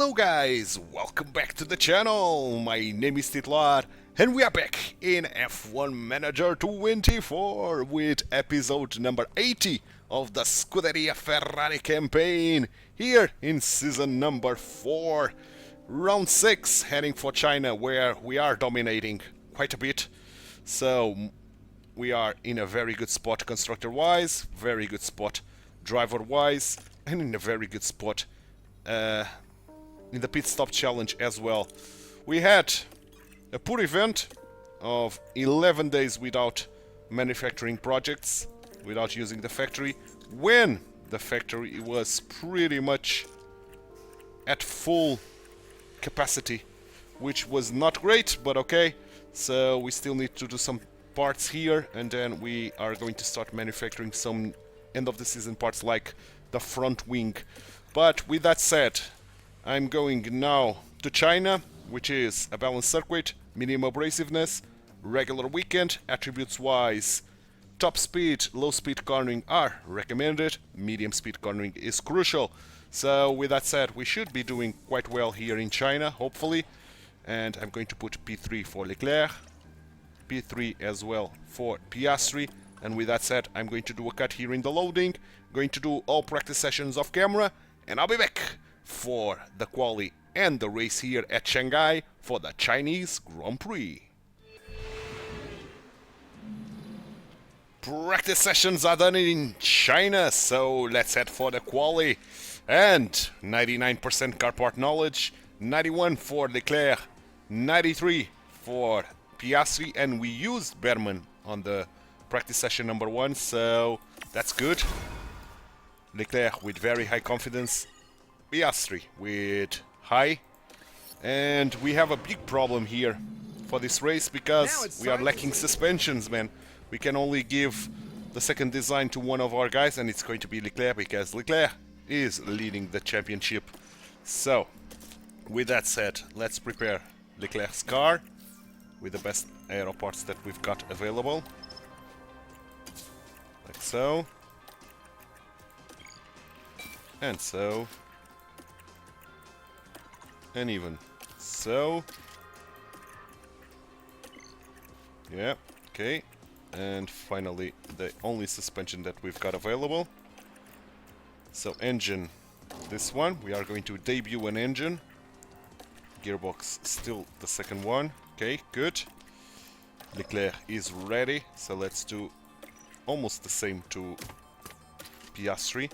Hello guys, welcome back to the channel. My name is TituElite and we are back in F1 Manager 24 with episode number 80 of the Scuderia Ferrari campaign here in season number 4. Round 6 heading for China where we are dominating quite a bit. So we are in a very good spot constructor wise, very good spot driver wise, and in a very good spot in the pit stop challenge as well. We had a poor event of 11 days without manufacturing projects, without using the factory, when the factory was pretty much at full capacity, which was not great, but okay. So we still need to do some parts here, and then we are going to start manufacturing some end of the season parts like the front wing. But with that said, I'm going now to China, which is a balanced circuit, medium abrasiveness, regular weekend, attributes wise. Top speed, low speed cornering are recommended, medium speed cornering is crucial. So with that said, we should be doing quite well here in China, hopefully. And I'm going to put P3 for Leclerc, P3 as well for Piastri. And with that said, I'm going to do a cut here in the loading, going to do all practice sessions off camera, and I'll be back for the quali and the race here at Shanghai for the Chinese Grand Prix. Practice sessions are done in China, so let's head for the quali. And 99% car part knowledge, 91 for Leclerc, 93 for Piastri, and we used Berman on the practice session number 1, so that's good. Leclerc with very high confidence, Piastri with high, and we have a big problem here for this race because we are lacking suspensions, man. We can only give the second design to one of our guys, and it's going to be Leclerc because Leclerc is leading the championship. So with that said, let's prepare Leclerc's car with the best aero parts that we've got available, like so, and so, and even so. Yeah, okay. And finally, the only suspension that we've got available. So engine, this one, we are going to debut an engine. Gearbox, still the second one. Okay, good. Leclerc is ready, so let's do almost the same to Piastri.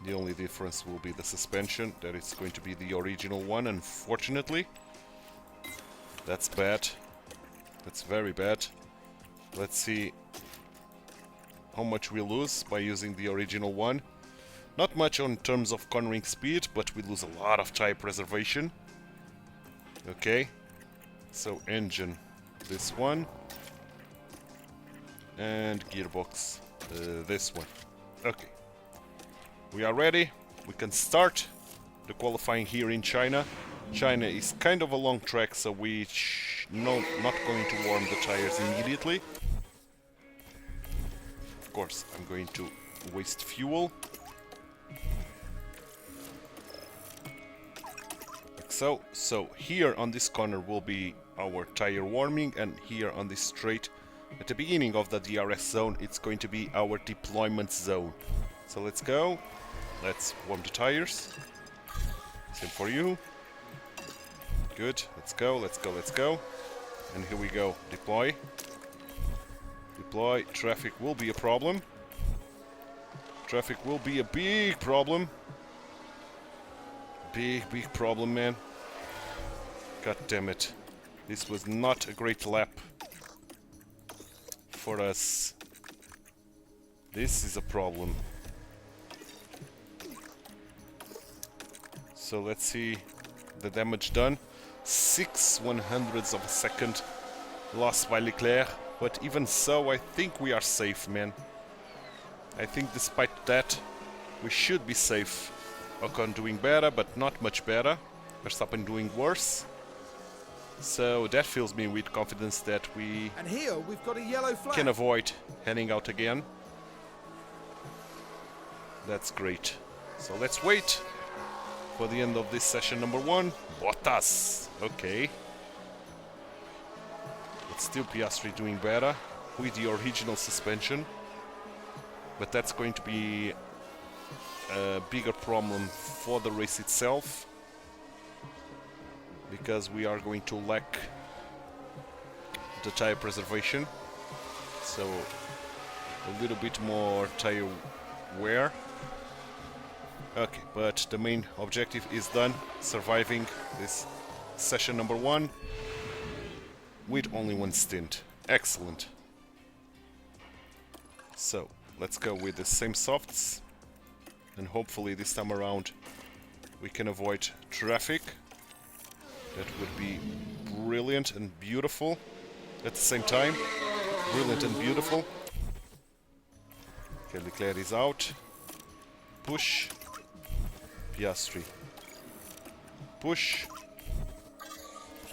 The only difference will be the suspension, that it's going to be the original one, unfortunately. That's bad. That's very bad. Let's see how much we lose by using the original one. Not much on terms of cornering speed, but we lose a lot of tire preservation. Okay, so engine, this one. And gearbox, this one. Okay. We are ready, we can start the qualifying here in China. China is kind of a long track, so we not going to warm the tires immediately. Of course, I'm going to waste fuel. Like so. So here on this corner will be our tire warming, and here on this straight, at the beginning of the DRS zone, it's going to be our deployment zone. So let's go. Let's warm the tires. Same for you. Good. Let's go, let's go, let's go. And here we go. Deploy. Deploy. Traffic will be a problem. Traffic will be a big problem. Big, big problem, man. God damn it. This was not a great lap for us. This is a problem. So let's see the damage done. 6/100ths of a second lost by Leclerc, but even so, I think we are safe, man. I think despite that, we should be safe. Ocon doing better, but not much better. Verstappen doing worse. So that fills me with confidence that we and here we've got a yellow flag. Can avoid heading out again. That's great. So let's wait for the end of this session number 1. Bottas. Okay. But still Piastri doing better with the original suspension. But that's going to be a bigger problem for the race itself, because we are going to lack the tire preservation. So a little bit more tire wear. Okay, but the main objective is done, surviving this session number 1 with only 1 stint. Excellent. So let's go with the same softs, and hopefully this time around we can avoid traffic. That would be brilliant and beautiful at the same time. Brilliant and beautiful. Okay, Leclerc is out. Push. Piastri. Push.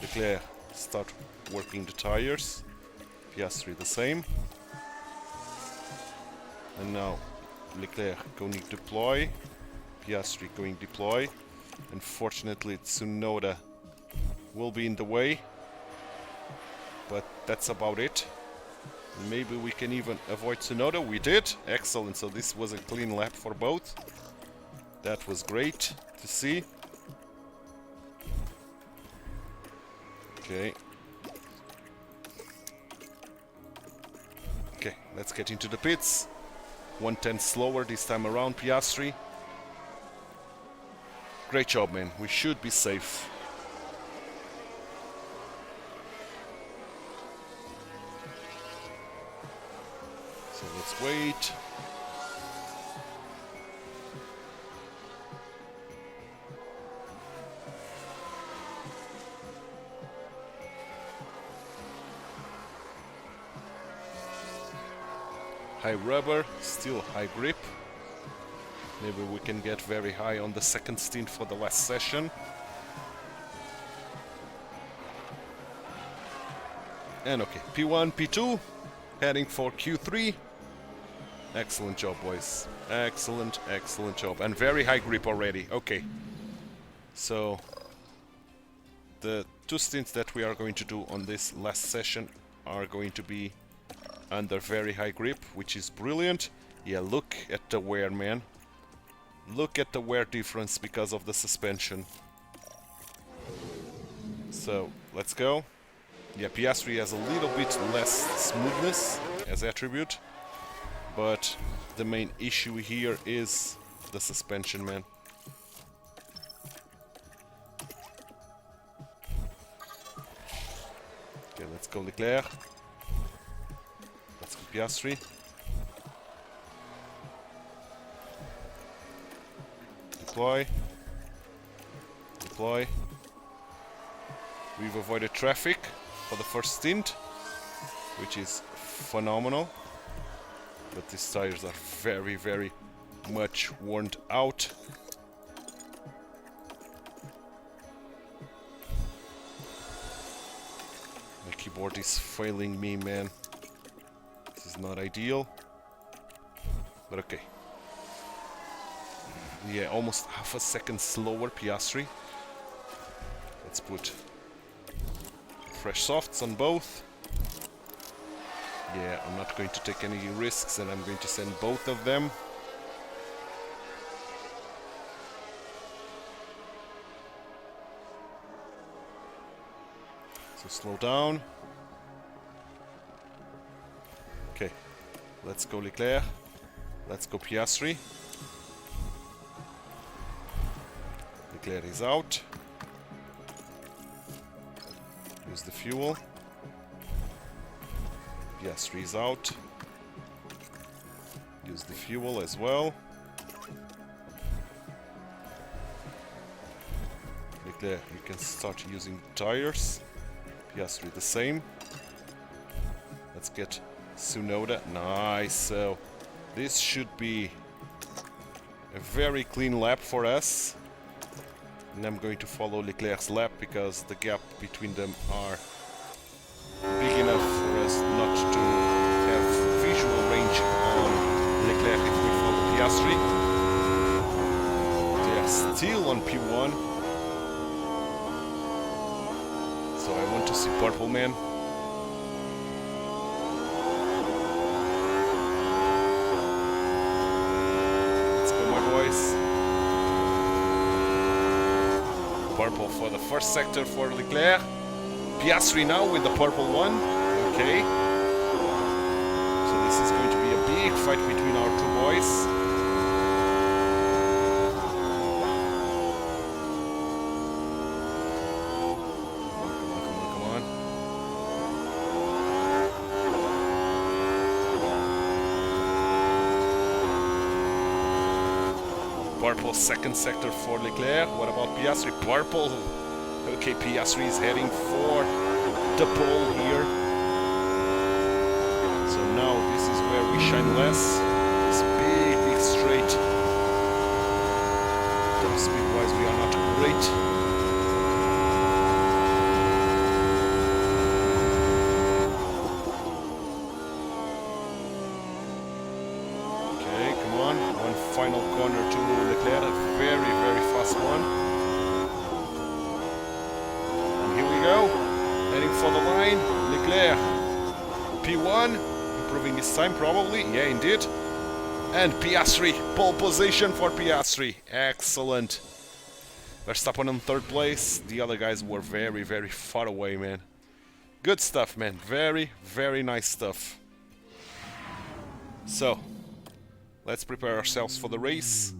Leclerc start working the tires. Piastri the same. And now Leclerc going deploy. Piastri going deploy. Unfortunately, Tsunoda will be in the way. But that's about it. Maybe we can even avoid Tsunoda. We did. Excellent. So this was a clean lap for both. That was great to see. Okay. Okay, let's get into the pits. 1/10 slower this time around, Piastri. Great job, man. We should be safe. So let's wait. High rubber, still high grip. Maybe we can get very high on the second stint for the last session. And okay, P1, P2, heading for Q3. Excellent job, boys. Excellent, excellent job. And very high grip already. Okay. So, the 2 stints that we are going to do on this last session are going to be under very high grip, which is brilliant. Yeah, look at the wear, man. Look at the wear difference because of the suspension. So, let's go. Yeah, Piastri has a little bit less smoothness as attribute, but the main issue here is the suspension, man. Okay, let's go Leclerc. Let's go Piastri. Deploy. Deploy. We've avoided traffic for the first stint, which is phenomenal. But these tires are very, very much worn out. My keyboard is failing me, man. This is not ideal. But okay. Yeah, almost half a second slower, Piastri. Let's put fresh softs on both. Yeah, I'm not going to take any risks, and I'm going to send both of them. So slow down. Okay, let's go Leclerc. Let's go Piastri. Leclerc is out. Use the fuel. Piastri is out. Use the fuel as well. Leclerc, you can start using tires. Piastri the same. Let's get Tsunoda. Nice. So this should be a very clean lap for us. And I'm going to follow Leclerc's lap because the gap between them are big enough for us not to have visual range on Leclerc if we follow Piastri. Yes, still on P1. So I want to see purple, man. Let's go, my boys. Purple for the first sector for Leclerc. Piastri now with the purple one. Okay. So this is going to be a big fight between our two boys. Purple second sector for Leclerc. What about Piastri? Purple. Okay, Piastri is heading for the pole here. So now this is where we shine less. It's big, big straight. Top speed wise, we are not great. Final corner to Leclerc, a very, very fast one. And here we go, heading for the line. Leclerc, P1, improving his time probably. Yeah, indeed. And Piastri, pole position for Piastri. Excellent. Verstappen in third place. The other guys were very, very far away, man. Good stuff, man. Very, very nice stuff. So, let's prepare ourselves for the race.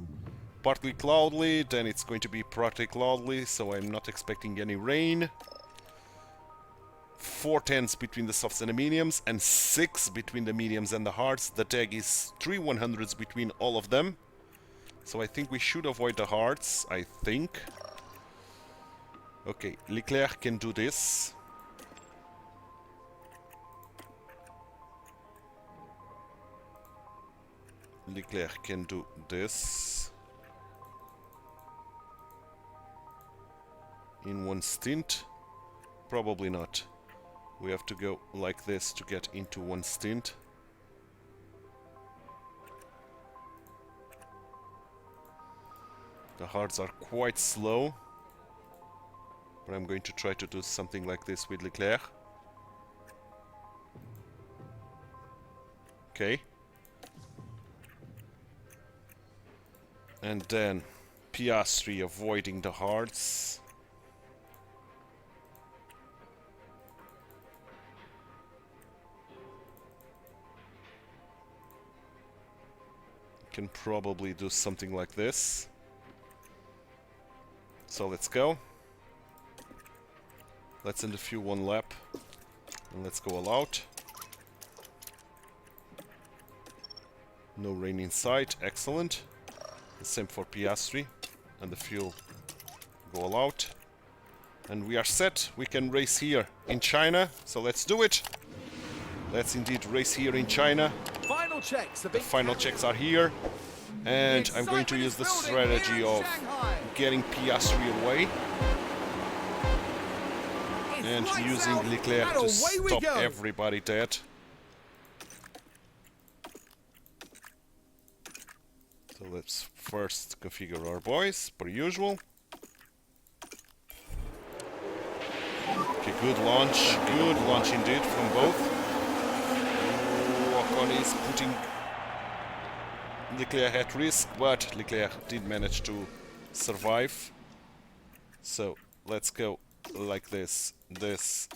Partly cloudy, then it's going to be partly cloudy, so I'm not expecting any rain. 4 tenths between the softs and the mediums, and 6 between the mediums and the hards. The tag is 3 100s between all of them. So I think we should avoid the hards, I think. Okay, Leclerc can do this. Leclerc can do this in one stint. Probably not. We have to go like this to get into one stint. The hards are quite slow, but I'm going to try to do something like this with Leclerc. Okay. And then Piastri avoiding the hards. Can probably do something like this. So let's go. Let's end the fuel one lap. And let's go all out. No rain in sight. Excellent. The same for Piastri, and the fuel go all out. And we are set. We can race here in China, so let's do it. Let's indeed race here in China. Final checks. The final checks are here, and I'm going to use the strategy of getting Piastri away and using Leclerc to stop everybody dead. So let's first configure our boys, per usual. Okay, good launch indeed from both. Ocon is putting Leclerc at risk, but Leclerc did manage to survive. So let's go like this, this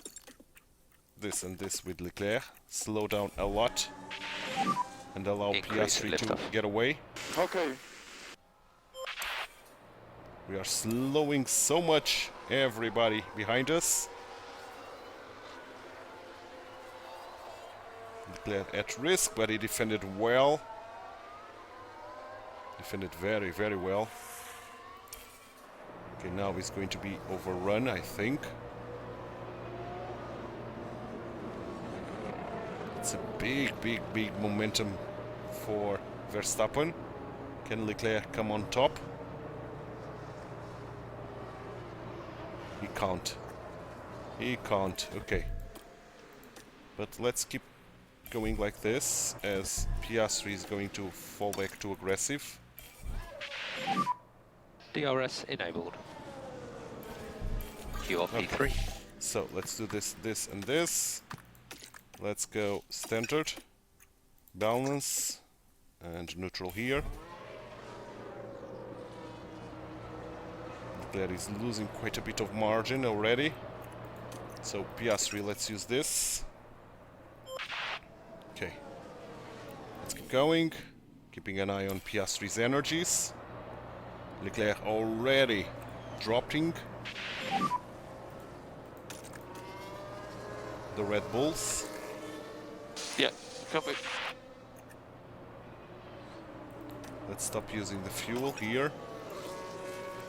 and this with Leclerc. Slow down a lot. And allow Piastri to get away. Okay. We are slowing so much everybody behind us. Leclerc at risk, but he defended well. Defended very, very well. Okay, now he's going to be overrun, I think. It's a big, big, big momentum for Verstappen. Can Leclerc come on top? He can't. He can't. Okay. But let's keep going like this, as Piastri is going to fall back to aggressive. DRS enabled. QRP3. So let's do this, and this. Let's go standard, balance, and neutral here. Leclerc is losing quite a bit of margin already. So Piastri, let's use this. Okay. Let's keep going. Keeping an eye on Piastri's energies. Leclerc already dropping the Red Bulls. Yeah, copy. Let's stop using the fuel here.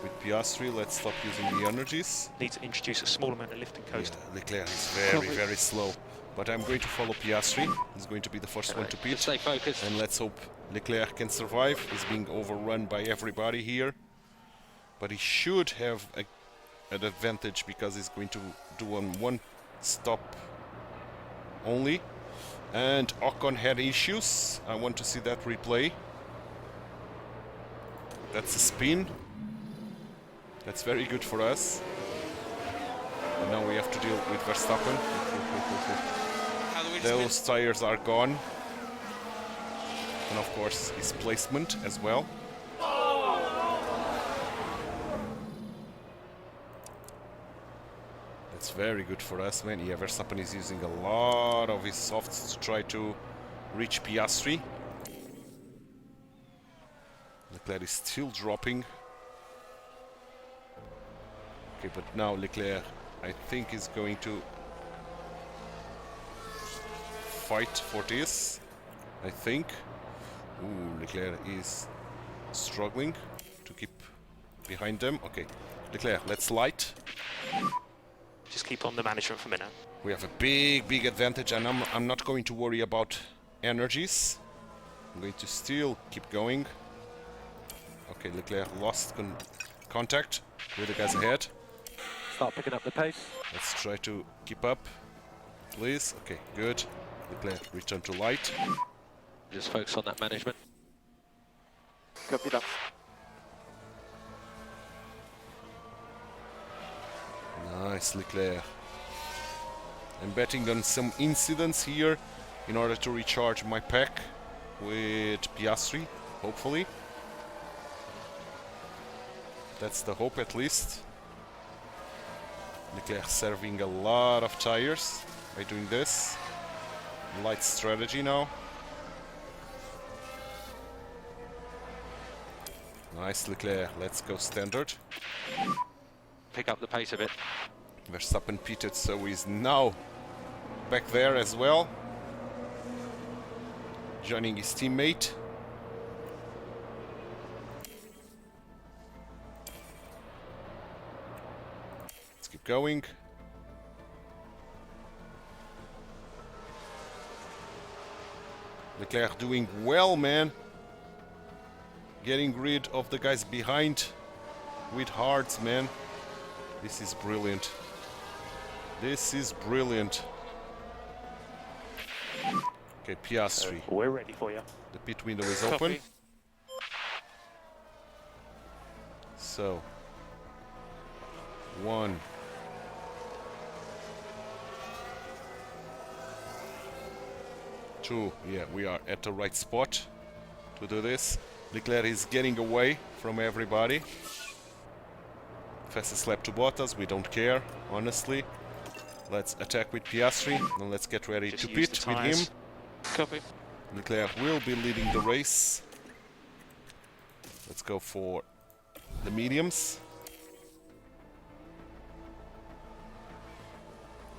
With Piastri, let's stop using the energies. Need to introduce a small amount of lift and coast. Yeah, Leclerc is very slow. But I'm going to follow Piastri. He's going to be the first one to pit. Stay focused. And let's hope Leclerc can survive. He's being overrun by everybody here. But he should have an advantage because he's going to do on one stop only. And Ocon had issues. I want to see that replay. That's a spin. That's very good for us. And now we have to deal with Verstappen. Those tires are gone. And of course his placement as well. That's very good for us, man. Yeah, Verstappen is using a lot of his softs to try to reach Piastri. Leclerc is still dropping. Okay, but now Leclerc, I think, is going to fight for this. I think. Ooh, Leclerc is struggling to keep behind them. Okay, Leclerc, let's light. Just keep on the management for a minute. We have a big advantage, and I'm not going to worry about energies. I'm going to still keep going. Okay, Leclerc lost contact with the guys ahead. Start picking up the pace. Let's try to keep up, please. Okay, good. Leclerc, return to light. Just focus on that management. Copy that. Nice, Leclerc. I'm betting on some incidents here in order to recharge my pack with Piastri, hopefully. That's the hope, at least. Leclerc serving a lot of tires by doing this. Light strategy now. Nice, Leclerc. Let's go standard. Pick up the pace a bit. Verstappen pitted, so he's now back there as well. Joining his teammate. Let's keep going. Leclerc doing well, man. Getting rid of the guys behind with hearts, man. This is brilliant. This is brilliant. Okay, Piastri. We're ready for you. The pit window is open. So, 1. Two. Yeah, we are at the right spot to do this. Leclerc is getting away from everybody. Fastest lap to Bottas, we don't care, honestly. Let's attack with Piastri, and let's get ready to pit with him. Copy. Leclerc will be leading the race. Let's go for the mediums.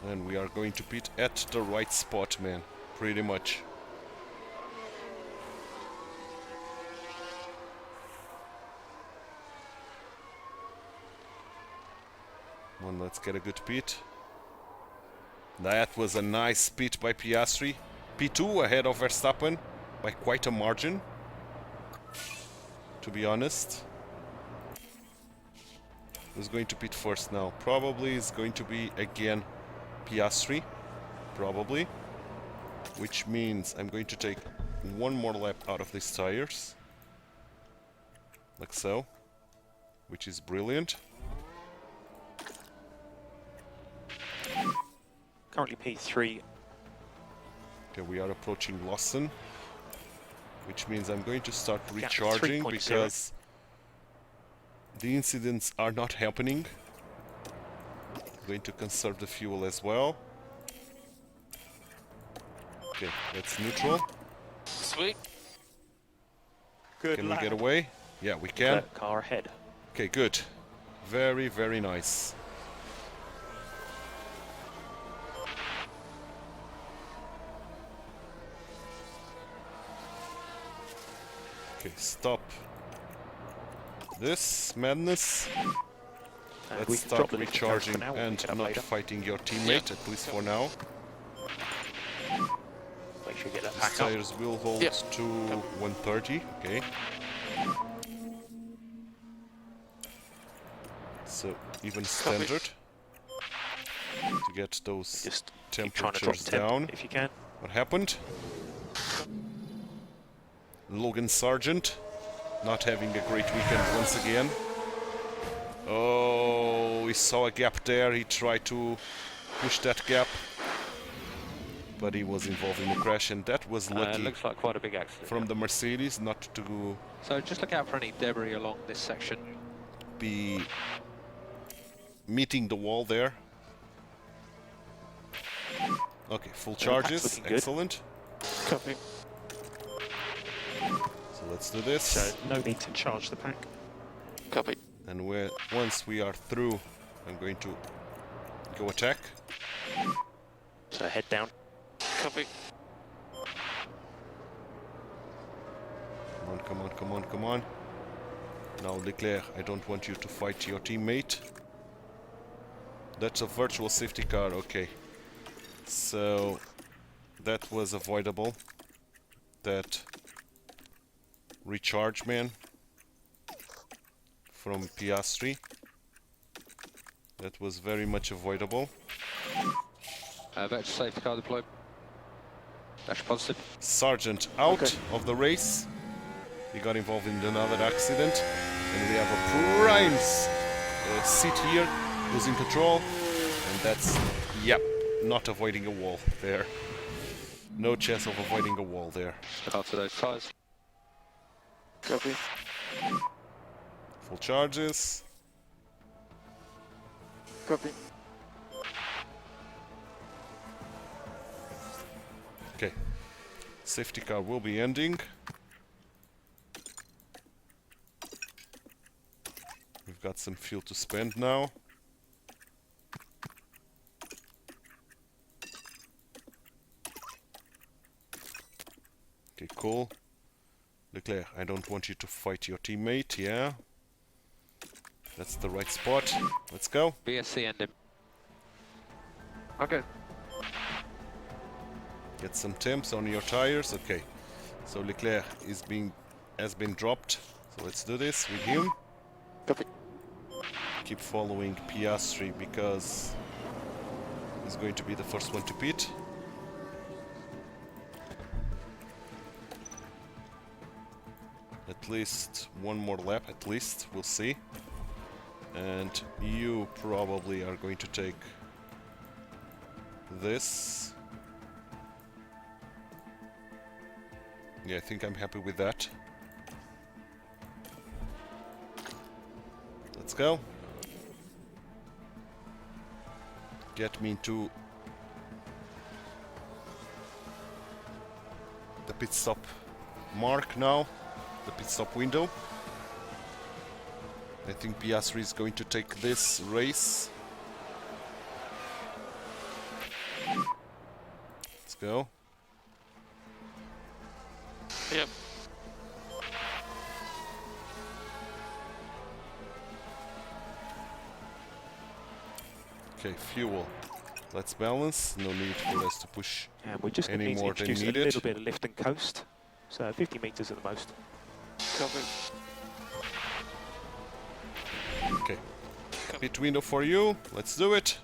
And we are going to pit at the right spot, man. Pretty much. Come on, let's get a good pit. That was a nice pit by Piastri. P2 ahead of Verstappen by quite a margin, to be honest. Who's going to pit first now? Probably is going to be again Piastri. Probably. Which means I'm going to take one more lap out of these tires. Like so. which is brilliant. Currently P3. Okay, we are approaching Lawson, which means I'm going to start Gap recharging 3.0. because the incidents are not happening. Going to conserve the fuel as well. Okay, that's neutral. Sweet. Good Can we lad. get away? Yeah, we can. Leclerc car ahead. Okay, good. Very, very nice. Okay, stop this madness. And Let's we can start drop the lifting coast for recharging now, we'll and pick it up not later. fighting your teammate, at least for now. Make sure you get that These pack up. tires will hold Yep. to 130, okay. So, even standard to get those Just keep trying to drop temperatures temp down. if you can. What happened? Logan Sargent not having a great weekend once again. Oh, he saw a gap there. He tried to push that gap, but he was involved in the crash, and that was lucky Looks like quite a big accident. from the Mercedes not to So just look out for any debris along this section. be meeting the wall there. Okay, full charges, looking good. excellent. Copy. So let's do this. So no need to charge the pack. Copy. And once we are through, I'm going to go attack. So head down. Copy. Come on, come on, come on, come on. Now, Leclerc, I don't want you to fight your teammate. That's a virtual safety car, okay. So, that was avoidable. That recharge man from Piastri. That was very much avoidable. Virtual safety car deployed. Dash positive. Sargent out Okay. of the race. He got involved in another accident. And we have a prime seat here who's in control. And that's, yep, not avoiding a wall there. No chance of avoiding a wall there. Look after those tyres. Copy. Full charges. Copy. Okay. Safety car will be ending. We've got some fuel to spend now. Okay, cool. Leclerc, I don't want you to fight your teammate, yeah? That's the right spot. Let's go. BSC ending. Okay. Get some temps on your tires. Okay. So Leclerc has been dropped. So let's do this with him. Copy. Keep following Piastri because he's going to be the first one to pit. At least one more lap, at least. We'll see. And you probably are going to take this. Yeah, I think I'm happy with that. Let's go. Get me into the pit stop mark now. The pit stop window. I think Piastri is going to take this race. Let's go. Yep. Okay, fuel. Let's balance. No need for us to push And we're just going any to more than introduce a needed. little bit of lift and coast. So 50 meters at the most. Copy. Okay. Pit window for you. Let's do it.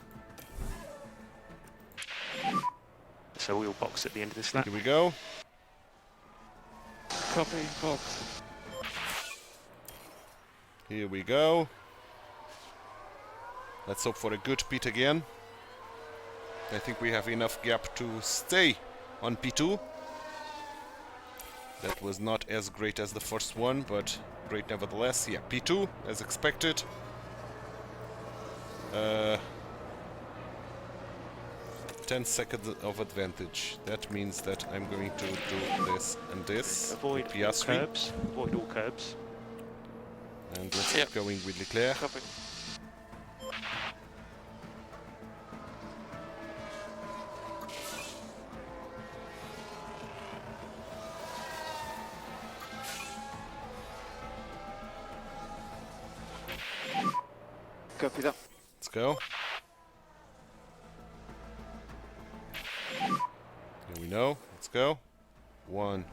So we'll box at the end of this lap. Here we go. Copy. Box. Here we go. Let's hope for a good pit again. I think we have enough gap to stay on P2. That was not as great as the first one, but great nevertheless. Yeah, P2 as expected. 10 seconds of advantage. That means that I'm going to do this and this. Avoid all Piastri. curbs. Avoid all curbs. And let's Yep. keep going with Leclerc. Copy. Copy that. Let's go. Here we know. Let's go. 1,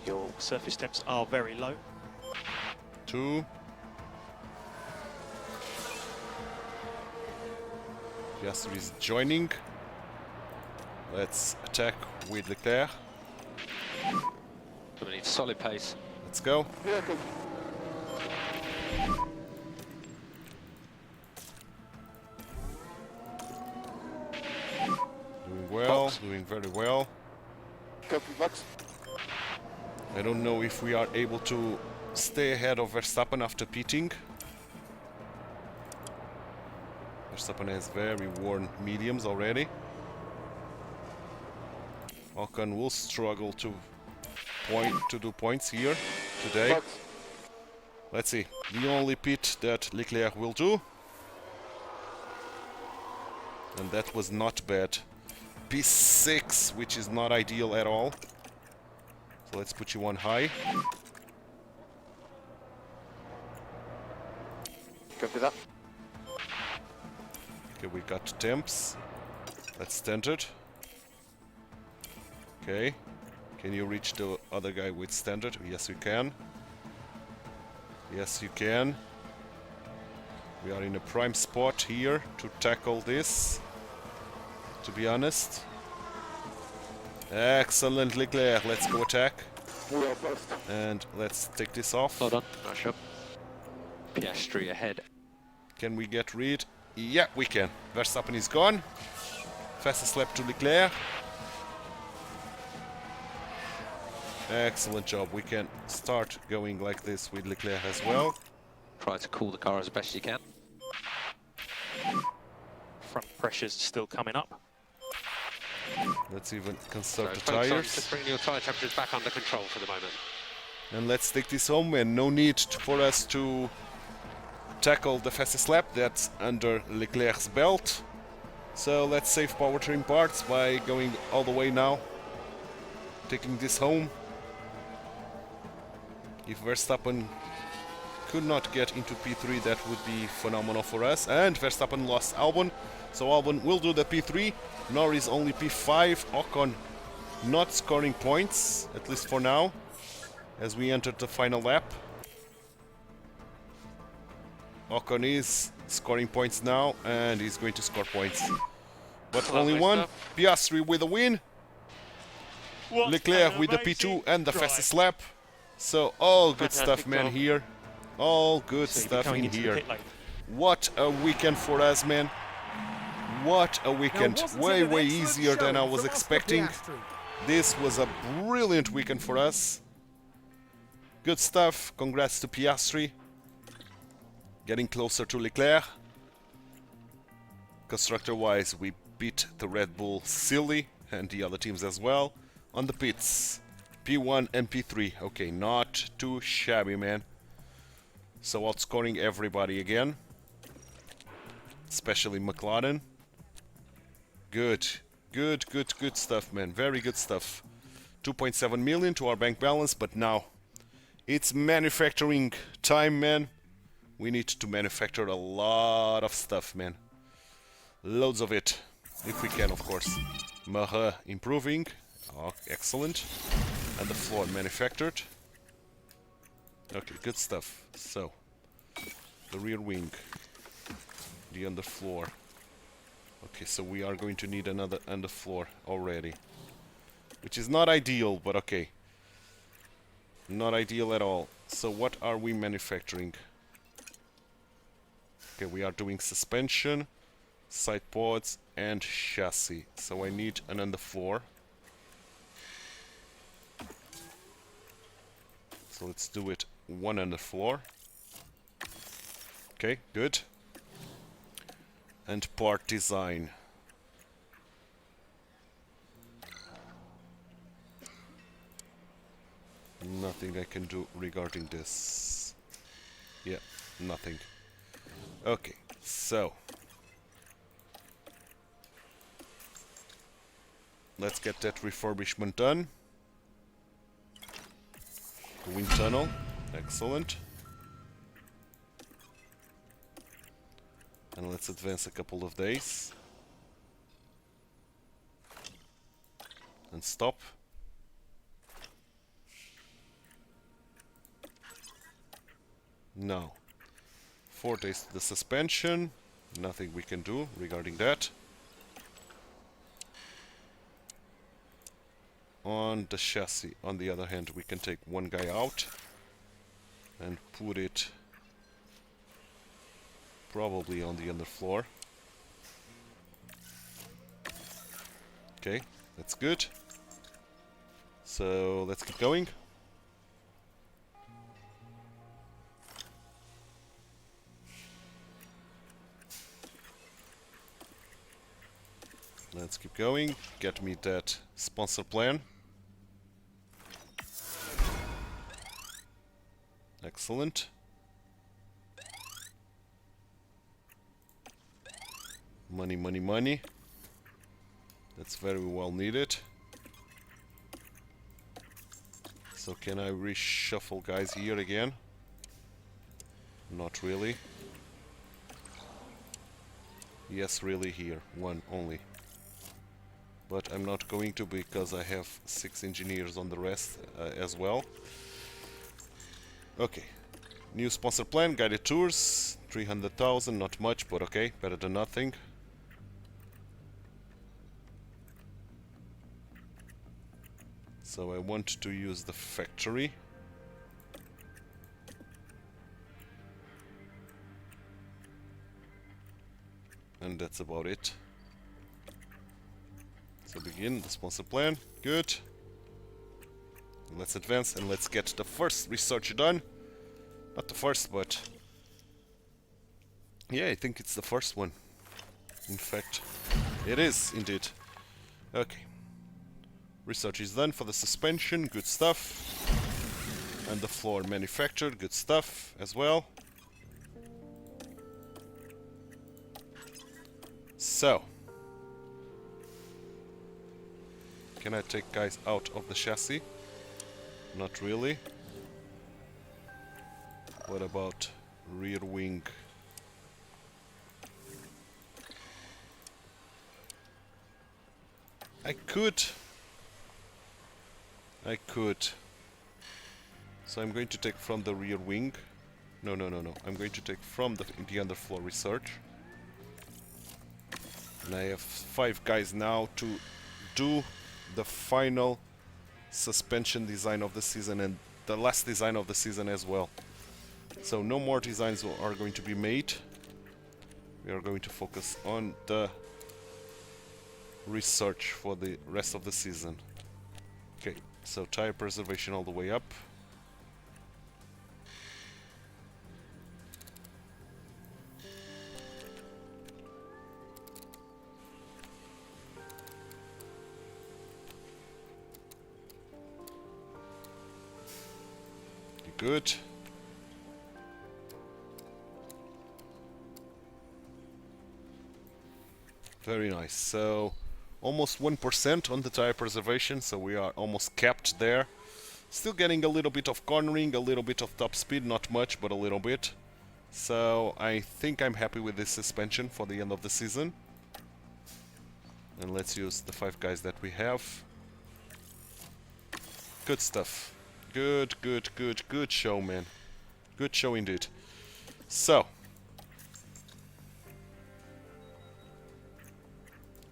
Your surface temps are very low. 2. Piastri is joining. Let's attack with Leclerc. We need solid pace. Let's go. Yeah, copy. Doing well, Box. doing very well. Copy, box. I don't know if we are able to stay ahead of Verstappen after pitting. Verstappen has very worn mediums already. Ocon will struggle to do points here today. Box. Let's see. The only pit that Leclerc will do. And that was not bad. P6, which is not ideal at all. So let's put you on high. Copy that. Okay, we got temps. That's standard. Okay. Can you reach the other guy with standard? Yes, you can. Yes, you can. We are in a prime spot here to tackle this, to be honest. Excellent, Leclerc. Let's go attack. We are first. And let's take this off. Well done. Nice job. Piastri ahead. Can we get rid? Yeah, we can. Verstappen is gone. Fastest lap to Leclerc. Excellent job. We can start going like this with Leclerc as well. Try to cool the car as best you can. Front pressure's still coming up. Let's even So conserve the focus on tires. to bring your tyre temperatures back under control for the moment. And let's take this home, and no need for us to tackle the fastest lap. That's under Leclerc's belt. So let's save powertrain parts by going all the way now. Taking this home. If Verstappen could not get into P3, that would be phenomenal for us. And Verstappen lost Albon, so Albon will do the P3. Norris only P5. Ocon not scoring points, at least for now, as we entered the final lap. Ocon is scoring points now, and he's going to score points. But only Lovely one. stuff. Piastri with a win. What Leclerc an with the amazing P2 and the drive. fastest lap. So all good Fantastic stuff, man, job. here. All good So you'll be stuff coming in into the here. pit lane. What a weekend for us, man. What a weekend. Way, way easier than I was expecting. This was a brilliant weekend for us. Good stuff. Congrats to Piastri. Getting closer to Leclerc. Constructor-wise, we beat the Red Bull silly, and the other teams as well. On the pits, P1 and P3. Okay, not too shabby, man. So outscoring everybody again. Especially McLaren. Good. Good, good, good stuff, man. Very good stuff. 2.7 million to our bank balance, but now it's manufacturing time, man. We need to manufacture a lot of stuff, man. Loads of it. If we can, of course. Maha improving. Oh, excellent. And the floor manufactured. Okay, good stuff. So, the rear wing. The underfloor. Okay, so we are going to need another underfloor already. Which is not ideal, but okay. Not ideal at all. So what are we manufacturing? Okay, we are doing suspension, side pods, and chassis. So I need an underfloor. So let's do it one underfloor. Okay, good. And part design. Nothing I can do regarding this. Yeah, nothing. Okay, so let's get that refurbishment done. Wind tunnel, excellent. And let's advance a couple of days. And stop. Now, 4 days to the suspension. Nothing we can do regarding that. On the chassis, on the other hand, we can take one guy out and put it probably on the underfloor. Okay, that's good. So let's keep going. Let's keep going. Get me that sponsor plan. Excellent. Money, money, money. That's very well needed. So can I reshuffle guys here again? Not really. Yes, really here. One only. But I'm not going to because I have 6 engineers on the rest as well. Okay. New sponsor plan, guided tours. 300,000, not much, but okay. Better than nothing. So I want to use the factory. And that's about it. So begin the sponsor plan. Good. Let's advance and let's get the first research done. Not the first, but yeah, I think it's the first one. In fact, it is indeed. Okay. Research is done for the suspension. Good stuff. And the floor manufactured. Good stuff as well. So, can I take guys out of the chassis? Not really. What about rear wing? I could. So I'm going to take from the rear wing. No. I'm going to take from the underfloor research. And I have 5 guys now to do the final suspension design of the season and the last design of the season as well. So no more designs are going to be made. We are going to focus on the research for the rest of the season. Okay, so tire preservation all the way up. Good. Very nice. So almost 1% on the tire preservation, so we are almost capped there. Still getting a little bit of cornering, a little bit of top speed, not much, but a little bit. So I think I'm happy with this suspension for the end of the season. And let's use the 5 guys that we have. Good stuff. Good show, man. Good show indeed. So,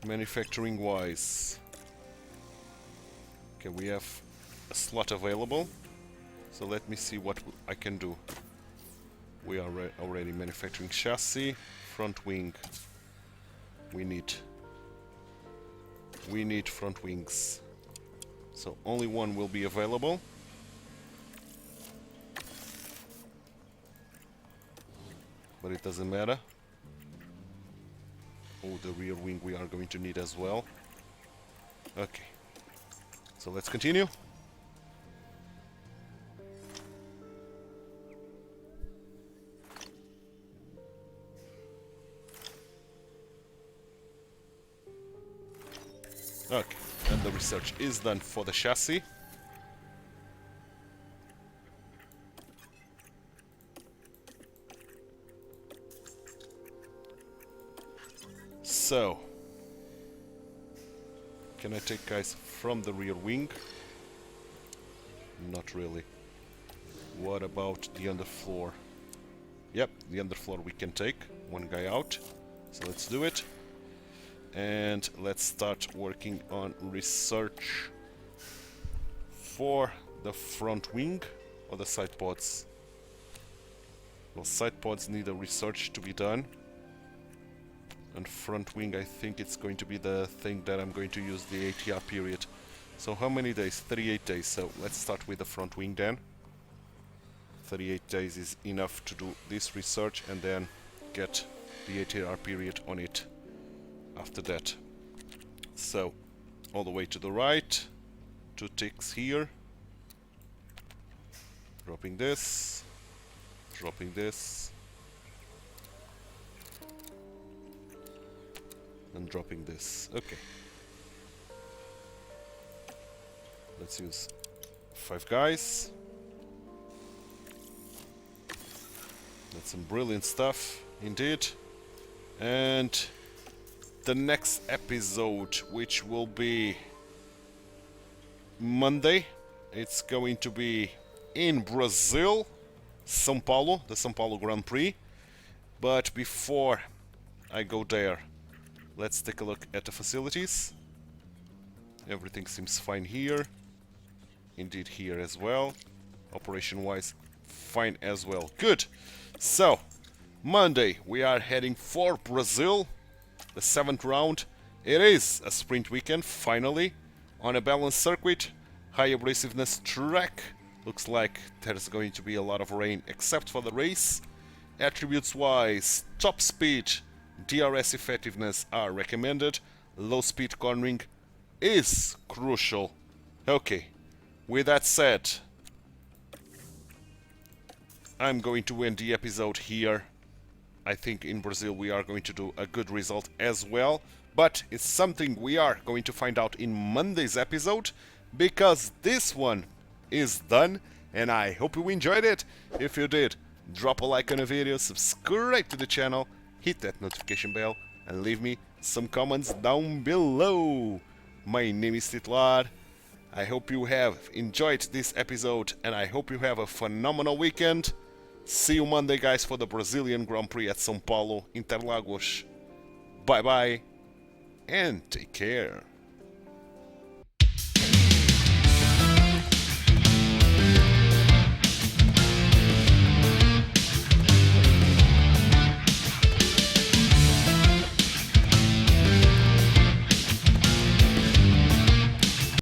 manufacturing wise, okay, we have a slot available, So let me see what I can do. We are already manufacturing chassis, front wing. We need front wings. So only one will be available. But it doesn't matter. Oh, the rear wing we are going to need as well. Okay. So let's continue. Okay, and the research is done for the chassis. So, can I take guys from the rear wing? Not really. What about the underfloor? Yep, the underfloor we can take. One guy out. So let's do it. And let's start working on research for the front wing or the side pods. Well, side pods need a research to be done. And front wing, I think it's going to be the thing that I'm going to use the ATR period. So how many days? 38 days. So let's start with the front wing then. 38 days is enough to do this research and then get the ATR period on it after that. So all the way to the right, 2 ticks here, dropping this, and dropping this. Okay, let's use 5 guys. That's some brilliant stuff indeed. And the next episode, which will be Monday, it's going to be in Brazil, São Paulo, the São Paulo Grand Prix. But before I go there, let's take a look at the facilities. Everything seems fine here. Indeed here as well. Operation wise, fine as well. Good. So, Monday we are heading for Brazil. The 7th round. It is a sprint weekend, finally, on a balanced circuit, high abrasiveness track. Looks like there's going to be a lot of rain except for the race. Attributes wise, top speed, DRS effectiveness are recommended. Low speed cornering is crucial. Okay, with that said, I'm going to end the episode here. I think in Brazil we are going to do a good result as well, but it's something we are going to find out in Monday's episode, because this one is done, and I hope you enjoyed it. If you did, drop a like on the video, subscribe to the channel, hit that notification bell, and leave me some comments down below. My name is TituElite. I hope you have enjoyed this episode, and I hope you have a phenomenal weekend. See you Monday, guys, for the Brazilian Grand Prix at São Paulo, Interlagos. Bye bye, and take care.